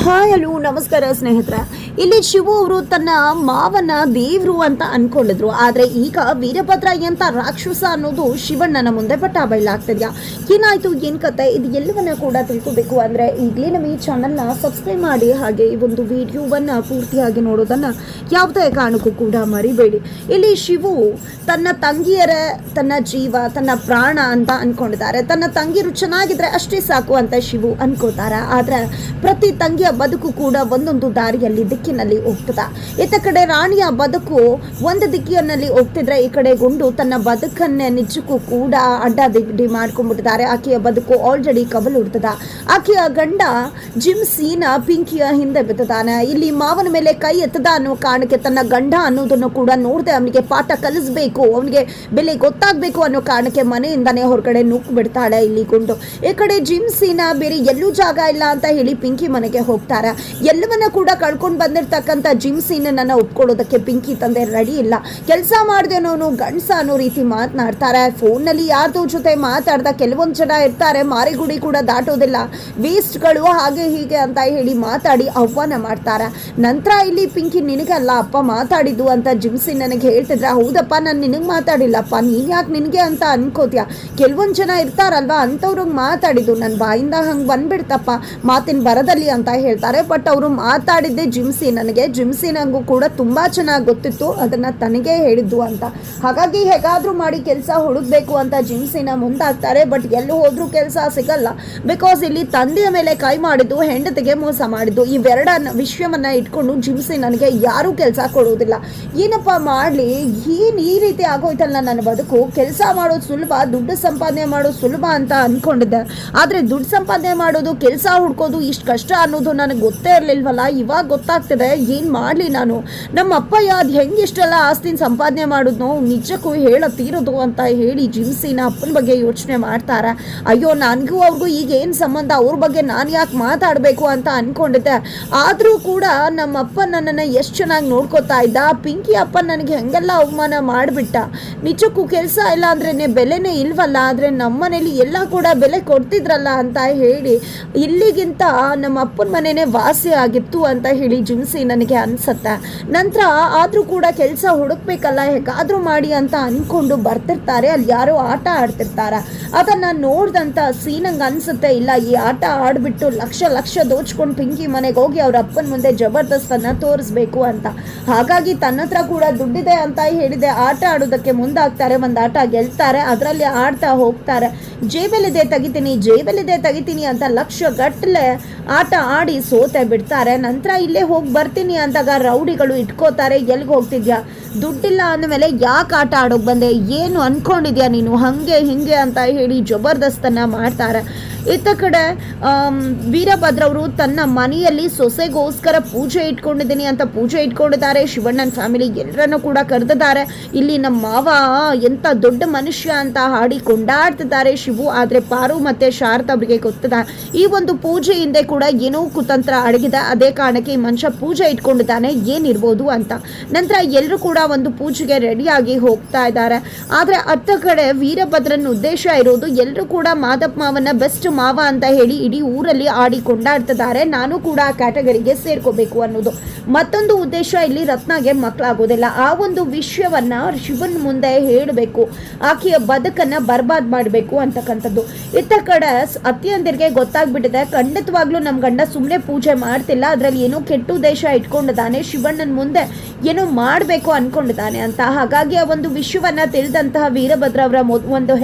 Hi hello ನಮಸ್ಕಾರ ಸ್ನೇಹಿತರೆ. ಇಲ್ಲಿ ಶಿವು ಅವರು ತನ್ನ ಮಾವನ ದೇವ್ರು ಅಂತ ಅನ್ಕೊಂಡಿದ್ರು. ಆದ್ರೆ ಈಗ ವೀರಭದ್ರ ಎಂತ ರಾಕ್ಷಸ ಅನ್ನೋದು ಶಿವಣ್ಣನ ಮುಂದೆ ಬಟ್ಟ ಬಯಲಾಗ್ತಿದ್ಯಾ. ಏನಾಯ್ತು, ಏನ್ ಕತೆ, ಇದು ಎಲ್ಲವನ್ನ ಕೂಡ ತಿಳ್ಕೋಬೇಕು ಅಂದ್ರೆ ಈಗಲೇ ನಮ್ಮ ಈ ಚಾನಲ್ನ ಸಬ್ಸ್ಕ್ರೈಬ್ ಮಾಡಿ, ಹಾಗೆ ಈ ಒಂದು ವಿಡಿಯೋವನ್ನ ಪೂರ್ತಿಯಾಗಿ ನೋಡೋದನ್ನ ಯಾವುದೇ ಕಾರಣಕ್ಕೂ ಕೂಡ ಮರಿಬೇಡಿ. ಇಲ್ಲಿ ಶಿವು ತನ್ನ ತಂಗಿಯರ ತನ್ನ ಜೀವ ತನ್ನ ಪ್ರಾಣ ಅಂತ ಅನ್ಕೊಂಡಿದ್ದಾರೆ. ತನ್ನ ತಂಗಿರು ಚೆನ್ನಾಗಿದ್ರೆ ಅಷ್ಟೇ ಸಾಕು ಅಂತ ಶಿವು ಅನ್ಕೋತಾರೆ. ಆದ್ರೆ ಪ್ರತಿ ತಂಗಿಯ ಬದುಕು ಕೂಡ ಒಂದೊಂದು ದಾರಿಯಲ್ಲಿ ದಿಕ್ಕಿನಲ್ಲಿ ಹೋಗ್ತದ. ಇತ್ತ ಕಡೆ ರಾಣಿಯ ಬದುಕು ಒಂದು ದಿಕ್ಕಿನಲ್ಲಿ ಹೋಗ್ತಿದ್ರೆ, ಈ ಕಡೆ ಗುಂಡು ತನ್ನ ಬದುಕನ್ನೇ ನಿಜಕ್ಕೂ ಕೂಡ ಅಡ್ಡದಿಡ್ಡಿ ಮಾಡ್ಕೊಂಡ್ಬಿಟ್ಟಿದ್ದಾರೆ. ಆಕೆಯ ಬದುಕು ಆಲ್ರೆಡಿ ಕವಲು ಹುಡ್ತದ. ಆಕೆಯ ಗಂಡ ಜಿಮ್ಸೀನ ಪಿಂಕಿಯ ಹಿಂದೆ ಬಿದ್ದಾನೆ. ಇಲ್ಲಿ ಮಾವನ ಮೇಲೆ ಕೈ ಎತ್ತದ ಅನ್ನೋ ಕಾರಣಕ್ಕೆ ತನ್ನ ಗಂಡ ಅನ್ನೋದನ್ನು ಕೂಡ ನೋಡದೆ ಅವನಿಗೆ ಪಾಠ ಕಲಿಸ್ಬೇಕು, ಅವನಿಗೆ ಬೆಲೆ ಗೊತ್ತಾಗಬೇಕು ಅನ್ನೋ ಕಾರಣಕ್ಕೆ ಮನೆಯಿಂದಾನೇ ಹೊರಗಡೆ ನುಗ್ಗಿ ಬಿಡ್ತಾಳೆ ಇಲ್ಲಿ ಗುಂಡು. ಈ ಕಡೆ ಜಿಮ್ಸೀನ ಬೇರೆ ಎಲ್ಲೂ ಜಾಗ ಇಲ್ಲ ಅಂತ ಹೇಳಿ ಪಿಂಕಿ ಮನೆಗೆ ಹೋಗ್ತಾರೆ. ಎಲ್ಲವನ್ನ ಕೂಡ ಕಳ್ಕೊಂಡು ಬಂದಿರ್ತಕ್ಕಂಥ ಜಿಮ್ಸೀನನ್ನ ಒಪ್ಕೊಳ್ಳೋದಕ್ಕೆ ಪಿಂಕಿ ತಂದೆ ರೆಡಿ ಇಲ್ಲ. ಕೆಲಸ ಮಾಡ್ದೇನೋನು ಗಂಡಸ ಅನ್ನೋ ರೀತಿ ಮಾತನಾಡ್ತಾರೆ. ಫೋನ್ನಲ್ಲಿ ಯಾರ್ದೋ ಜೊತೆ ಮಾತಾಡ್ದ ಕೆಲವೊಂದು ಜನ ಇರ್ತಾರೆ, ಮಾರಿಗುಡಿ ಕೂಡ ದಾಟೋದಿಲ್ಲ, ವೇಸ್ಟ್ಗಳು ಹಾಗೆ ಹೀಗೆ ಅಂತ ಹೇಳಿ ಮಾತಾಡಿ ಆಹ್ವಾನ ಮಾಡ್ತಾರೆ. ನಂತರ ಇಲ್ಲಿ ಪಿಂಕಿ ನಿನಗಲ್ಲ ಅಪ್ಪ ಮಾತಾಡಿದ್ದು ಅಂತ ಜಿಮ್ಸೀನ್ ನನಗೆ ಹೇಳ್ತಿದ್ರೆ, ಹೌದಪ್ಪ ನಾನು ನಿನಗೆ ಮಾತಾಡಿಲ್ಲಪ್ಪ, ನೀನ್ ಯಾಕೆ ನಿನಗೆ ಅಂತ ಅನ್ಕೋತೀಯ, ಕೆಲವೊಂದು ಜನ ಇರ್ತಾರಲ್ವಾ ಅಂಥವ್ರಿಗೆ ಮಾತಾಡಿದ್ದು, ನನ್ನ ಬಾಯಿಂದ ಹಂಗೆ ಬಂದ್ಬಿಡ್ತಪ್ಪ ಮಾತಿನ ಬರದಲ್ಲಿ ಅಂತ ಹೇಳ್ತಾರೆ. ಬಟ್ ಅವರು ಮಾತಾಡಿದ್ದೆ ಜಿಮ್ಸೀನಂಗೂ ಕೂಡ ತುಂಬಾ ಚೆನ್ನಾಗಿ ಗೊತ್ತಿತ್ತು, ಅದನ್ನ ತನಗೆ ಹೇಳಿದ್ದು ಅಂತ. ಹಾಗಾಗಿ ಹೇಗಾದ್ರೂ ಮಾಡಿ ಕೆಲಸ ಹುಡುಕ್ಬೇಕು ಅಂತ ಜಿಮ್ಸೀನ ಮುಂದಾಗ್ತಾರೆ. ಬಟ್ ಎಲ್ಲೂ ಹೋದ್ರೂ ಕೆಲಸ ಸಿಗಲ್ಲ. ಬಿಕಾಸ್ ಇಲ್ಲಿ ತಂದೆಯ ಮೇಲೆ ಕೈ ಮಾಡಿದ್ದು, ಹೆಂಡತಿಗೆ ಮೋಸ ಮಾಡಿದ್ದು, ಇವೆರಡ ವಿಷಯವನ್ನ ಇಟ್ಕೊಂಡು ಜಿಮ್ಸಿ ನನಗೆ ಯಾರೂ ಕೆಲಸ ಕೊಡುವುದಿಲ್ಲ. ಏನಪ್ಪ ಮಾಡ್ಲಿ, ಏನ್ ಈ ರೀತಿ ಆಗೋಯ್ತಲ್ಲ ನನ್ನ ಬದುಕು, ಕೆಲಸ ಮಾಡೋದು ಸುಲಭ, ದುಡ್ಡು ಸಂಪಾದನೆ ಮಾಡೋದು ಸುಲಭ ಅಂತ ಅನ್ಕೊಂಡಿದ್ದೆ. ಆದ್ರೆ ದುಡ್ಡು ಸಂಪಾದನೆ ಮಾಡೋದು, ಕೆಲಸ ಹುಡ್ಕೋದು ಇಷ್ಟು ಕಷ್ಟ ಅನ್ನೋದು ನನಗೆ ಗೊತ್ತೇ ಇರಲಿಲ್ವಲ್ಲ. ಇವಾಗ ಗೊತ್ತಾಗ್ತದೆ ಏನ್ ಮಾಡ್ಲಿ ನಾನು. ನಮ್ಮ ಅಪ್ಪಯ್ಯ ಅದು ಹೆಂಗೆ ಇಷ್ಟೆಲ್ಲ ಆಸ್ತಿನ ಸಂಪಾದನೆ ಮಾಡೋದು ನಿಜಕ್ಕೂ ಹೇಳತ್ತೀರೋದು ಅಂತ ಹೇಳಿ ಜಿಮ್ಸಿನ ಅಪ್ಪನ ಬಗ್ಗೆ ಯೋಚನೆ ಮಾಡ್ತಾರೆ. ಅಯ್ಯೋ ನನಗೂ ಅವ್ರಿಗೂ ಈಗ ಏನು ಸಂಬಂಧ, ಅವ್ರ ಬಗ್ಗೆ ನಾನು ಯಾಕೆ ಮಾತಾಡಬೇಕು ಅಂತ ಅನ್ಕೊಂಡಿದ್ದೆ. ಆದರೂ ಕೂಡ ನಮ್ಮ ಅಪ್ಪ ನನ್ನನ್ನು ಎಷ್ಟು ಚೆನ್ನಾಗಿ ನೋಡ್ಕೋತಾ ಇದ್ದ. ಪಿಂಕಿ ಅಪ್ಪ ನನಗೆ ಹೆಂಗೆಲ್ಲ ಅವಮಾನ ಮಾಡಿಬಿಟ್ಟ. ನಿಜಕ್ಕೂ ಕೆಲಸ ಇಲ್ಲ ಅಂದ್ರೇ ಬೆಲೆನೇ ಇಲ್ವಲ್ಲ, ಆದರೆ ನಮ್ಮ ಮನೇಲಿ ಎಲ್ಲ ಕೂಡ ಬೆಲೆ ಕೊಡ್ತಿದ್ರಲ್ಲ ಅಂತ ಹೇಳಿ ಇಲ್ಲಿಗಿಂತ ನಮ್ಮ ಅಪ್ಪನ ಮನೆಯೇ ವಾಸಿ ಆಗಿತ್ತು ಅಂತ ಹೇಳಿ ಜಿಮ್ಸಿ ನನಗೆ ಅನ್ಸತ್ತೆ. ನಂತರ ಆದರೂ ಕೂಡ ಕೆಲಸ ಹುಡುಕ್ಬೇಕಲ್ಲ ಹೇಗಾದ್ರೂ ಮಾಡಿ ಅಂತ ಅನ್ಕೊಂಡು ಬರ್ತಿರ್ತಾರೆ. ಅಲ್ಲಿ ಯಾರೋ ಆಟ ಆಡ್ತಿರ್ತಾರೆ. ಅದನ್ನ ನೋಡ್ದಂತ ಸೀನಂಗೆ ಅನ್ಸುತ್ತೆ, ಇಲ್ಲ ಈ ಆಟ ಆಡ್ಬಿಟ್ಟು ಲಕ್ಷ ಲಕ್ಷ ದೋಚ್ಕೊಂಡು ಪಿಂಕಿ ಮನೆಗೆ ಹೋಗಿ ಅವ್ರ ಅಪ್ಪನ ಮುಂದೆ ಜಬರ್ದಸ್ತನ್ನ ತೋರಿಸ್ಬೇಕು ಅಂತ. ಹಾಗಾಗಿ ತನ್ನ ಹತ್ರ ಕೂಡ ದುಡ್ಡಿದೆ ಅಂತ ಹೇಳಿದೆ ಆಟ ಆಡೋದಕ್ಕೆ ಮುಂದಾಗ್ತಾರೆ. ಒಂದು ಆಟ ಗೆಲ್ತಾರೆ, ಅದರಲ್ಲಿ ಆಡ್ತಾ ಹೋಗ್ತಾರೆ. ಜೇಬಲ್ಲಿದೆ ತೆಗಿತೀನಿ ಅಂತ ಲಕ್ಷ ಗಟ್ಟಲೆ ಆಟ ಆಡಿ ಸೋತೆ ಬಿಡ್ತಾರೆ. ನಂತರ ಇಲ್ಲೇ ಹೋಗಿ ಬರ್ತೀನಿ ಅಂದಾಗ ರೌಡಿಗಳು ಇಟ್ಕೋತಾರೆ. ಎಲ್ಲಿಗೆ ಹೋಗ್ತಿದ್ಯಾ, ದುಡ್ಡಿಲ್ಲ ಅಂದಮೇಲೆ ಯಾಕೆ ಆಟ ಆಡೋಕೆ ಬಂದೆ, ಏನು ಅನ್ಕೊಂಡಿದ್ಯಾ ನೀನು, ಹಂಗೆ ಹಿಂಗೆ ಅಂತ ಹೇಳಿ ಜಬರ್ದಸ್ತನ್ನ ಮಾಡ್ತಾರೆ. ಇತ್ತ ಕಡೆ ವೀರಭದ್ರವರು ತನ್ನ ಮನೆಯಲ್ಲಿ ಸೊಸೆಗೋಸ್ಕರ ಪೂಜೆ ಇಟ್ಕೊಂಡಿದ್ದೀನಿ ಅಂತ ಪೂಜೆ ಇಟ್ಕೊಂಡಿದ್ದಾರೆ. ಶಿವಣ್ಣನ ಫ್ಯಾಮಿಲಿ ಎಲ್ಲರನ್ನೂ ಕೂಡ ಕರೆದಿದ್ದಾರೆ. ಇಲ್ಲಿ ನಮ್ಮ ಮಾವ ಎಂಥ ದೊಡ್ಡ ಮನುಷ್ಯ ಅಂತ ಹಾಡಿ ಕೊಂಡಾಡ್ತಿದ್ದಾರೆ ಶಿವು. ಆದರೆ ಪಾರು ಮತ್ತು ಶಾರದಾ ಅವರಿಗೆ ಗೊತ್ತಿದೆ ಈ ಒಂದು ಪೂಜೆ ಹಿಂದೆ ಕೂಡ ಏನೋ ಕುತಂತ್ರ ಅಡಗಿದೆ. ಅದೇ ಕಾರಣಕ್ಕೆ ಈ ಮನುಷ್ಯ ಪೂಜೆ ಇಟ್ಕೊಂಡಿದ್ದಾನೆ, ಏನಿರ್ಬೋದು ಅಂತ. ನಂತರ ಎಲ್ಲರೂ ಕೂಡ ಒಂದು ಪೂಜೆಗೆ ರೆಡಿಯಾಗಿ ಹೋಗ್ತಾ ಇದ್ದಾರೆ. ಆದರೆ ಅತ್ತ ಕಡೆ ವೀರಭದ್ರನ ಉದ್ದೇಶ ಇರೋದು ಎಲ್ಲರೂ ಕೂಡ ಮಾದಪ್ಪ ಮಾವನ ಬೆಸ್ಟ್ ಮಾವ ಅಂತ ಹೇಳಿ ಇಡೀ ಊರಲ್ಲಿ ಆಡಿ ಕೊಂಡಾಡ್ತಿದ್ದಾರೆ. ನಾನು ಕೂಡ ಆ ಕ್ಯಾಟಗರಿಗೆ ಸೇರ್ಕೋಬೇಕು ಅನ್ನೋದು. ಮತ್ತೊಂದು ಉದ್ದೇಶ, ಇಲ್ಲಿ ರತ್ನಾಗೆ ಮಕ್ಕಳಾಗೋದಿಲ್ಲ. ಆ ಒಂದು ವಿಷಯವನ್ನ ಶಿವನ್ ಮುಂದೆ ಹೇಳಬೇಕು, ಆಕೆಯ ಬದುಕನ್ನ ಬರ್ಬಾದ್ ಮಾಡಬೇಕು ಅಂತಕ್ಕಂಥದ್ದು. ಇತ್ತ ಕಡೆ ಅತ್ತಿಯಂದಿರಿಗೆ ಗೊತ್ತಾಗ್ಬಿಟ್ಟಿದೆ, ಖಂಡಿತವಾಗ್ಲೂ ನಮ್ಮ ಗಂಡ ಸುಮ್ಮನೆ ಪೂಜೆ ಮಾಡ್ತಿಲ್ಲ, ಅದರಲ್ಲಿ ಏನೋ ಕೆಟ್ಟ ಉದ್ದೇಶ ಇಟ್ಕೊಂಡಿದ್ದಾನೆ, ಶಿವಣ್ಣನ ಮುಂದೆ ಏನೋ ಮಾಡಬೇಕು ಅನ್ಕೊಂಡಿದ್ದಾನೆ ಅಂತ. ಹಾಗಾಗಿ ಆ ಒಂದು ವಿಷಯವನ್ನ ತಿಳಿದಂತಹ ವೀರಭದ್ರ ಅವರ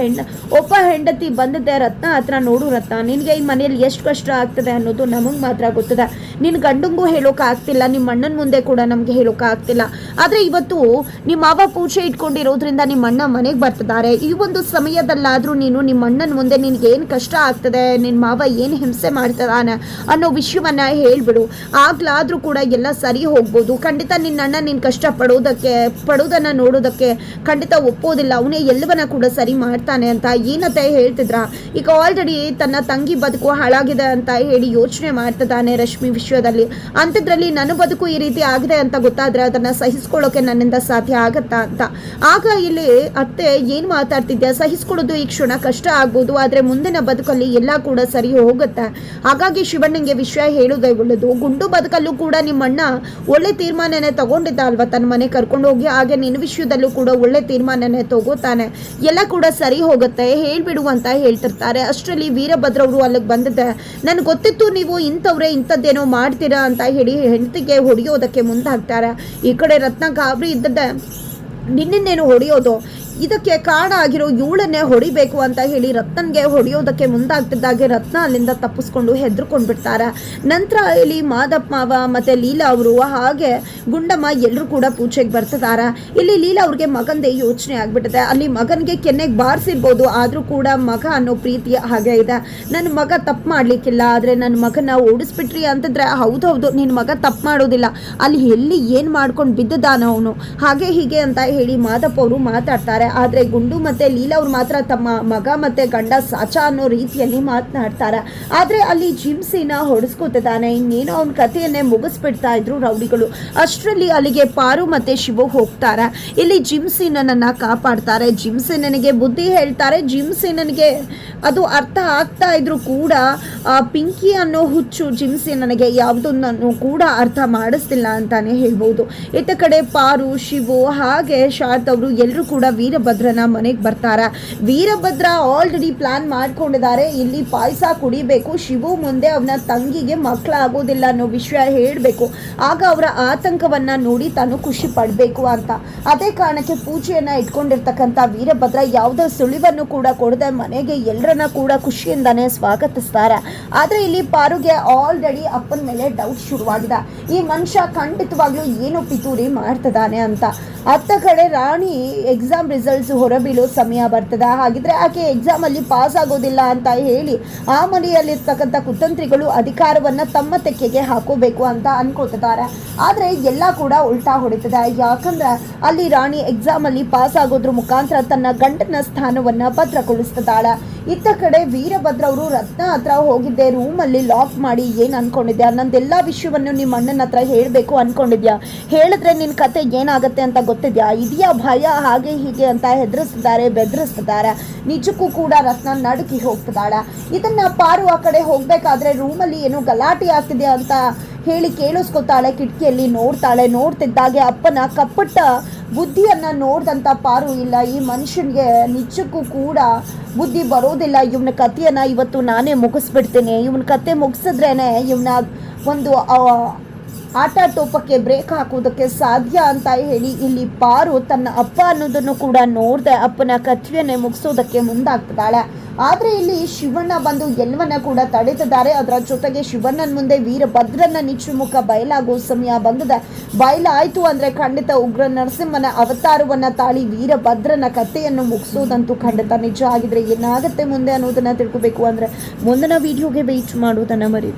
ಒಬ್ಬ ಹೆಂಡತಿ ಬಂದಿದ್ದೆ ರತ್ನ ಹತ್ರ, ನೋಡು ರತ್ನ, ನಿನಗೆ ಈ ಮನೆಯಲ್ಲಿ ಎಷ್ಟು ಕಷ್ಟ ಆಗ್ತದೆ ಅನ್ನೋದು ನಮಗೆ ಮಾತ್ರ ಗೊತ್ತಿದೆ. ನಿನ್ನ ಗಂಡಂಗೂ ಹೇಳೋಕೆ ಆಗ್ತಿಲ್ಲ, ನಿಮ್ಮ ಅಣ್ಣನ ಮುಂದೆ ಕೂಡ ನಮಗೆ ಹೇಳೋಕೆ ಆಗ್ತಿಲ್ಲ. ಆದರೆ ಇವತ್ತು ನಿಮ್ಮ ಮಾವ ಪೂಜೆ ಇಟ್ಕೊಂಡಿರೋದ್ರಿಂದ ನಿಮ್ಮ ಅಣ್ಣ ಮನೆಗೆ ಬರ್ತಿದ್ದಾರೆ. ಈ ಒಂದು ಸಮಯದಲ್ಲಾದರೂ ನೀನು ನಿಮ್ಮ ಅಣ್ಣನ ಮುಂದೆ ನಿನಗೆ ಏನು ಕಷ್ಟ ಆಗ್ತದೆ, ನಿನ್ನ ಮಾವ ಏನು ಹಿಂಸೆ ಮಾಡ್ತಿದ್ದಾನೆ ಅನ್ನೋ ವಿಷಯವನ್ನ ಹೇಳ್ಬಿಡು. ಆಗ್ಲಾದ್ರೂ ಕೂಡ ಎಲ್ಲ ಸರಿ ಹೋಗ್ಬೋದು. ಖಂಡಿತ ನಿನ್ನ ಅಣ್ಣ ನೀನು ಕಷ್ಟಪಡೋದಕ್ಕೆ ಪಡೋದನ್ನ ನೋಡೋದಕ್ಕೆ ಖಂಡಿತ ಒಪ್ಪೋದಿಲ್ಲ, ಅವನೇ ಎಲ್ಲವನ್ನ ಕೂಡ ಸರಿ ಮಾಡ್ತಾನೆ ಅಂತ ಏನತ್ತೆ ಹೇಳ್ತಿದ್ರ. ಈಗ ಆಲ್ರೆಡಿ ತನ್ನ ತಂಗಿ ಬದುಕು ಹಾಳಾಗಿದೆ ಅಂತ ಹೇಳಿ ಯೋಚನೆ ಮಾಡ್ತಿದ್ದಾನೆ ರಶ್ಮಿ ವಿಷಯದಲ್ಲಿ. ಅಂಥದ್ರಲ್ಲಿ ನನ್ನ ಬದುಕು ಈ ರೀತಿ ಆಗಿದೆ ಅಂತ ಗೊತ್ತಾದ್ರೆ ಅದನ್ನ ಸಹಿಸ್ಕೊಳ್ಳೋಕೆ ನನ್ನಿಂದ ಸಾಧ್ಯ ಆಗತ್ತಾ ಅಂತ. ಆಗ ಇಲ್ಲಿ ಅತ್ತೆ ಏನ್ ಮಾತಾಡ್ತಿದ್ಯಾ, ಸಹಿಸ್ಕೊಳ್ಳೋದು ಈ ಕ್ಷಣ ಕಷ್ಟ ಆಗ್ಬೋದು, ಆದ್ರೆ ಮುಂದಿನ ಬದುಕಲ್ಲಿ ಎಲ್ಲ ಕೂಡ ಸರಿ ಹೋಗುತ್ತೆ. ಹಾಗಾಗಿ ಶಿವಣ್ಣಂಗೆ ವಿಷಯ ಹೇಳುವುದೇ ಒಳ್ಳೆದು. ಗುಂಡು ಬದುಕಲ್ಲೂ ಕೂಡ ನಿಮ್ಮಣ್ಣ ಒಳ್ಳೆ ತೀರ್ಮಾನನೇ ತಗೊಂಡಿದ್ದ ಅಲ್ವಾ, ತನ್ನ ಮನೆ ಕರ್ಕೊಂಡು ಹೋಗಿ. ಹಾಗೆ ನಿನ್ನ ವಿಷಯದಲ್ಲೂ ಕೂಡ ಒಳ್ಳೆ ತೀರ್ಮಾನನೇ ತಗೋತಾನೆ, ಎಲ್ಲ ಕೂಡ ಸರಿ ಹೋಗುತ್ತೆ, ಹೇಳ್ಬಿಡು ಅಂತ ಹೇಳ್ತಿರ್ತಾರೆ. ಅಷ್ಟರಲ್ಲಿ ವೀರಭದ್ರ ಅವರು ಅಲ್ಲಿಗೆ ಬಂದಿದ್ದೆ. ನನ್ಗೆ ಗೊತ್ತಿತ್ತು ನೀವು ಇಂಥವ್ರೆ ಇಂಥದ್ದೇನೋ ಮಾಡ್ತೀರಾ ಅಂತ ಹೇಳಿ ಹೆಂಡತಿಗೆ ಹೊಡೆಯೋದಕ್ಕೆ ಮುಂದಾಗ್ತಾರೆ. ಈ ಕಡೆ ರತ್ನ ಗಾಬರಿ ಇದ್ದದ್ದೆ, ನಿನ್ನೇನು ಹೊಡೆಯೋದು, ಇದಕ್ಕೆ ಕಾರಣ ಆಗಿರೋ ಇವಳನ್ನೇ ಹೊಡಿಬೇಕು ಅಂತ ಹೇಳಿ ರತ್ನನ್ಗೆ ಹೊಡೆಯೋದಕ್ಕೆ ಮುಂದಾಗ್ತಿದ್ದಾಗೆ ರತ್ನ ಅಲ್ಲಿಂದ ತಪ್ಪಿಸ್ಕೊಂಡು ಹೆದರ್ಕೊಂಡು ಬಿಡ್ತಾರೆ. ನಂತರ ಇಲ್ಲಿ ಮಾದಪ್ಪ ಮಾವ ಮತ್ತೆ ಲೀಲಾ ಅವರು ಹಾಗೆ ಗುಂಡಮ್ಮ ಎಲ್ಲರೂ ಕೂಡ ಪೂಜೆಗೆ ಬರ್ತಿದ್ದಾರೆ. ಇಲ್ಲಿ ಲೀಲಾ ಅವ್ರಿಗೆ ಮಗಂದೇ ಯೋಚನೆ ಆಗ್ಬಿಟ್ಟಿದೆ. ಅಲ್ಲಿ ಮಗನಿಗೆ ಕೆನ್ನೆಗೆ ಬಾರಿಸಿರ್ಬೋದು, ಆದರೂ ಕೂಡ ಮಗ ಅನ್ನೋ ಪ್ರೀತಿ ಹಾಗೆ ಇದೆ. ನನ್ನ ಮಗ ತಪ್ಪು ಮಾಡ್ಲಿಕ್ಕಿಲ್ಲ, ಆದರೆ ನನ್ನ ಮಗನ ಓಡಿಸ್ಬಿಟ್ರಿ ಅಂತಂದ್ರೆ ಹೌದೌದು ನಿನ್ನ ಮಗ ತಪ್ಪು ಮಾಡೋದಿಲ್ಲ, ಅಲ್ಲಿ ಎಲ್ಲಿ ಏನು ಮಾಡ್ಕೊಂಡು ಬಿದ್ದದಾನ ಅವನು, ಹಾಗೆ ಹೀಗೆ ಅಂತ ಹೇಳಿ ಮಾದಪ್ಪ ಅವರು ಮಾತಾಡ್ತಾರೆ. ಆದ್ರೆ ಗುಂಡು ಮತ್ತೆ ಲೀಲಾ ಅವ್ರು ಮಾತ್ರ ತಮ್ಮ ಮಗ ಮತ್ತೆ ಗಂಡ ಸಾಚ ಅನ್ನೋ ರೀತಿಯಲ್ಲಿ ಮಾತನಾಡ್ತಾರೆ. ಆದ್ರೆ ಅಲ್ಲಿ ಜಿಮ್ಸಿನ ಹೊಡೆಸ್ಕೊತಿದ್ದಾನೆ. ಇನ್ನೇನೋ ಅವನ ಕಥೆಯನ್ನೇ ಮುಗಿಸ್ಬಿಡ್ತಾ ಇದ್ರು ರೌಡಿಗಳು. ಅಷ್ಟರಲ್ಲಿ ಅಲ್ಲಿಗೆ ಪಾರು ಮತ್ತೆ ಶಿವು ಹೋಗ್ತಾರೆ. ಇಲ್ಲಿ ಜಿಮ್ಸಿನನ್ನ ಕಾಪಾಡ್ತಾರೆ. ಜಿಮ್ಸಿನನಿಗೆ ಬುದ್ಧಿ ಹೇಳ್ತಾರೆ. ಜಿಮ್ಸಿನನಿಗೆ ಅದು ಅರ್ಥ ಆಗ್ತಾ ಇದ್ರು ಕೂಡ ಪಿಂಕಿ ಅನ್ನೋ ಹುಚ್ಚು ಜಿಮ್ಸಿನನಿಗೆ ಯಾವುದನ್ನು ಕೂಡ ಅರ್ಥ ಮಾಡಿಸ್ತಿಲ್ಲ ಅಂತಾನೆ ಹೇಳ್ಬೋದು. ಇತ್ತ ಕಡೆ ಪಾರು, ಶಿವು ಹಾಗೆ ಶಾರದವರು ಎಲ್ಲರೂ ಕೂಡ ವೀರಭದ್ರನ ಮನೆಗೆ ಬರ್ತಾರೆ. ವೀರಭದ್ರ ಆಲ್ರೆಡಿ ಪ್ಲಾನ್ ಮಾಡ್ಕೊಂಡಿದ್ದಾರೆ. ಇಲ್ಲಿ ಪಾಯಸ ಕುಡಿಬೇಕು, ಶಿವು ಮುಂದೆ ಅವನ ತಂಗಿಗೆ ಮಕ್ಕಳಾಗೋದಿಲ್ಲ ಅನ್ನೋ ವಿಷಯ ಹೇಳಬೇಕು, ಆಗ ಅವರ ಆತಂಕವನ್ನ ನೋಡಿ ತಾನು ಖುಷಿ ಪಡಬೇಕು ಅಂತ. ಅದೇ ಕಾರಣಕ್ಕೆ ಪೂಜೆಯನ್ನ ಇಟ್ಕೊಂಡಿರ್ತಕ್ಕಂಥ ವೀರಭದ್ರ ಯಾವುದೋ ಸುಳಿವನ್ನು ಕೂಡ ಕೊಡದೆ ಮನೆಗೆ ಎಲ್ಲರನ್ನ ಕೂಡ ಖುಷಿಯಿಂದಾನೇ ಸ್ವಾಗತಿಸ್ತಾರೆ. ಆದ್ರೆ ಇಲ್ಲಿ ಪಾರುಗೆ ಆಲ್ರೆಡಿ ಅಪ್ಪನ ಮೇಲೆ ಡೌಟ್ ಶುರುವಾಗಿದೆ. ಈ ಮನುಷ್ಯ ಖಂಡಿತವಾಗ್ಲೂ ಏನೋ ಪಿತೂರಿ ಮಾಡ್ತಿದ್ದಾನೆ ಅಂತ. ಅತ್ತ ಕಡೆ ರಾಣಿ ಎಕ್ಸಾಮ್ ರಿಸಲ್ಟ್ಸ್ ಹೊರಬೀಳೋ ಸಮಯ ಬರ್ತದೆ. ಹಾಗಿದ್ರೆ ಆಕೆ ಎಕ್ಸಾಮ್ ಅಲ್ಲಿ ಪಾಸ್ ಆಗೋದಿಲ್ಲ ಅಂತ ಹೇಳಿ ಆ ಮನೆಯಲ್ಲಿರ್ತಕ್ಕಂಥ ಕುತಂತ್ರಿಗಳು ಅಧಿಕಾರವನ್ನ ತಮ್ಮ ತೆಕ್ಕೆಗೆ ಹಾಕೋಬೇಕು ಅಂತ ಅನ್ಕೋತಿದ್ದಾರೆ. ಆದ್ರೆ ಎಲ್ಲ ಕೂಡ ಉಲ್ಟಾ ಹೊಡಿತದೆ. ಯಾಕಂದ್ರೆ ಅಲ್ಲಿ ರಾಣಿ ಎಕ್ಸಾಮ್ ಅಲ್ಲಿ ಪಾಸ್ ಆಗೋದ್ರ ಮುಖಾಂತರ ತನ್ನ ಗಂಡನ ಸ್ಥಾನವನ್ನ ಭದ್ರಗೊಳಿಸ್ತಿದ್ದಾಳೆ. ಇತ್ತ ಕಡೆ ವೀರಭದ್ರ ಅವರು ರತ್ನ ಹತ್ರ ಹೋಗಿದ್ದೆ, ರೂಮಲ್ಲಿ ಲಾಕ್ ಮಾಡಿ ಏನು ಅನ್ಕೊಂಡಿದ್ಯಾ, ನಂದೆಲ್ಲ ವಿಷಯವನ್ನು ನಿಮ್ಮ ಅಣ್ಣನ ಹತ್ರ ಹೇಳಬೇಕು ಅನ್ಕೊಂಡಿದ್ಯಾ, ಹೇಳಿದ್ರೆ ನಿನ್ನ ಕತೆ ಏನಾಗುತ್ತೆ ಅಂತ ಗೊತ್ತಿದ್ಯಾ, ಇದೆಯಾ ಭಯ, ಹಾಗೆ ಹೀಗೆ ಅಂತ ಹೆದರಿಸ್ತಿದ್ದಾರೆ, ಬೆದರಿಸ್ತಿದ್ದಾರೆ. ನಿಜಕ್ಕೂ ಕೂಡ ರತ್ನ ನಡುಕಿ ಹೋಗ್ತಿದ್ದಾಳೆ. ಇದನ್ನ ಪಾರು ಆ ಕಡೆ ಹೋಗ್ಬೇಕಾದ್ರೆ ರೂಮಲ್ಲಿ ಏನೋ ಗಲಾಟೆ ಆಗ್ತಿದೆಯಾ ಅಂತ ಹೇಳಿ ಕೇಳಿಸ್ಕೊತಾಳೆ. ಕಿಟಕಿಯಲ್ಲಿ ನೋಡ್ತಾಳೆ. ನೋಡ್ತಿದ್ದಾಗೆ ಅಪ್ಪನ ಕಪ್ಪಟ್ಟ ಬುದ್ಧಿಯನ್ನ ನೋಡ್ದಂತ ಪಾರು, ಇಲ್ಲ ಈ ಮನುಷ್ಯನಿಗೆ ನಿಜಕ್ಕೂ ಕೂಡ ಬುದ್ಧಿ ಬರೋದಿಲ್ಲ, ಇವನ ಕಥೆಯನ್ನ ಇವತ್ತು ನಾನೇ ಮುಗಿಸ್ಬಿಡ್ತೀನಿ, ಇವನ ಕತೆ ಮುಗಿಸಿದ್ರೇನೆ ಇವನ ಒಂದು ಆಟ ಟೋಪಕ್ಕೆ ಬ್ರೇಕ್ ಹಾಕೋದಕ್ಕೆ ಸಾಧ್ಯ ಅಂತ ಹೇಳಿ ಇಲ್ಲಿ ಪಾರು ತನ್ನ ಅಪ್ಪ ಅನ್ನೋದನ್ನು ಕೂಡ ನೋಡದೆ ಅಪ್ಪನ ಕಥೆಯನ್ನೇ ಮುಗಿಸೋದಕ್ಕೆ ಮುಂದಾಗ್ತಿದ್ದಾಳೆ. ಆದರೆ ಇಲ್ಲಿ ಶಿವಣ್ಣ ಬಂದು ಎಲ್ಲವನ್ನ ಕೂಡ ತಡೆದಿದ್ದಾರೆ. ಅದರ ಜೊತೆಗೆ ಶಿವಣ್ಣನ ಮುಂದೆ ವೀರಭದ್ರನ ನಿಚ್ಚುಮುಖ ಬಯಲಾಗೋ ಸಮಯ ಬಂದಿದೆ. ಬಯಲಾಯಿತು ಅಂದರೆ ಖಂಡಿತ ಉಗ್ರ ನರಸಿಂಹನ ಅವತಾರವನ್ನು ತಾಳಿ ವೀರಭದ್ರನ ಕಥೆಯನ್ನು ಮುಗಿಸೋದಂತೂ ಖಂಡಿತ ನಿಜ. ಆಗಿದ್ರೆ ಏನಾಗುತ್ತೆ ಮುಂದೆ ಅನ್ನೋದನ್ನು ತಿಳ್ಕೋಬೇಕು ಅಂದರೆ ಮುಂದಿನ ವಿಡಿಯೋಗೆ ವೆಯ್ಟ್ ಮಾಡೋದನ್ನು ಮರಿ.